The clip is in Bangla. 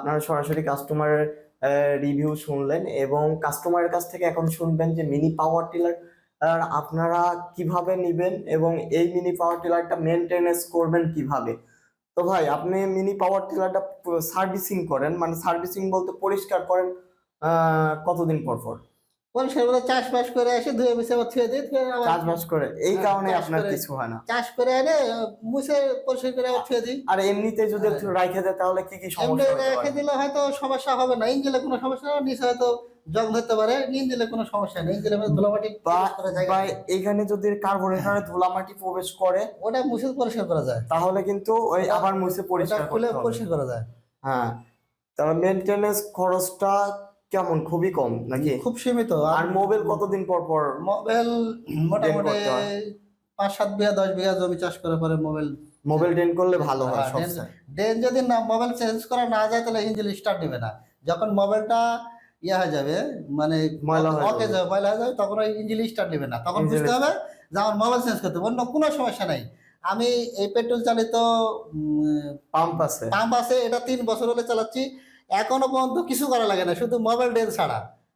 আপনারা সরাসরি কাস্টমারের রিভিউ শুনলেন এবং কাস্টমারের কাছ থেকে এখন শুনবেন যে মিনি পাওয়ার টিলার আপনারা কিভাবে নিবেন এবং এই মিনি পাওয়ার টিলারটা মেনটেনেন্স করবেন কিভাবে। তো ভাই, আপনি মিনি পাওয়ার টিলারটা সার্ভিসিং করেন, মানে সার্ভিসিং বলতে পরিষ্কার করেন কতদিন পর পর? পরিষ্কার করে চাষবাস করে এসে ধুয়ে মুছে আবার থুয়ে দিই, থুয়ে আবার চাষবাস করে এই কারণে চাষ আপনার করে কিছু হয় না? চাষ করে এনে মুছে পরিষ্কার করে আবার থুয়ে দিই। আর এমনিতে যদি একটু রাইখে দেয় তাহলে কি কি এমনি সমস্যা হতে রেখে পারে? দিলে হয়তো সমস্যা হবে না, ইঞ্জিনে কোনো সমস্যা না, নিচে হয়তো জং ধরতে পারে, ইঞ্জিনে কোনো সমস্যা নেই, ইঞ্জিনের মধ্যে ধুলামাটি বা প্রবেশ করার জায়গা বা নেই। এখানে যদি কার্বোরেটরে ধুলামাটি প্রবেশ করে ওটা মুছে পরিষ্কার করা যায়, তাহলে কিন্তু ওই আবার মুছে ওটা পরিষ্কার খুলে করতে হবে। পরিষ্কার করা যায়। হ্যাঁ, তাহলে মেইনটেনেন্স খরচটা কেমন, খুবই কম নাকি? খুব সীমিত। আর মোবাইল কতদিন পর পর মোবাইল মোটামুটি করতে হয়? 5-7 বিঘা 10 বিঘা জমি চাষ করে পরে মোবাইল মোবাইল ড্রেন করলে ভালো হয় সবচেয়ে। ড্রেন যদি না মোবাইল চেঞ্জ করা না যায় তাহলে ইঞ্জিন স্টার্ট দিবে না। যখন মোবাইলটা ইয়ে হয়ে যাবে, মানে ময়লা হয়ে অকেজ যাবে। হবে, ময়লা হয়ে যাবে, তখন ওই ইঞ্জিন স্টার্ট দিবে না, তখন Engine বুঝতে হবে যে আমার মোবাইল চেঞ্জ করতে হবে, অন্য কোনো সমস্যা নাই। আমি এই পেট্রোল চালিত পাম্প আছে। পাম্প আছে, এটা 3 বছর হলে চালাচ্ছি, এখনো পর্যন্ত কিছু করা লাগে না, শুধু মোবাইল ড্রেন ছাড়া।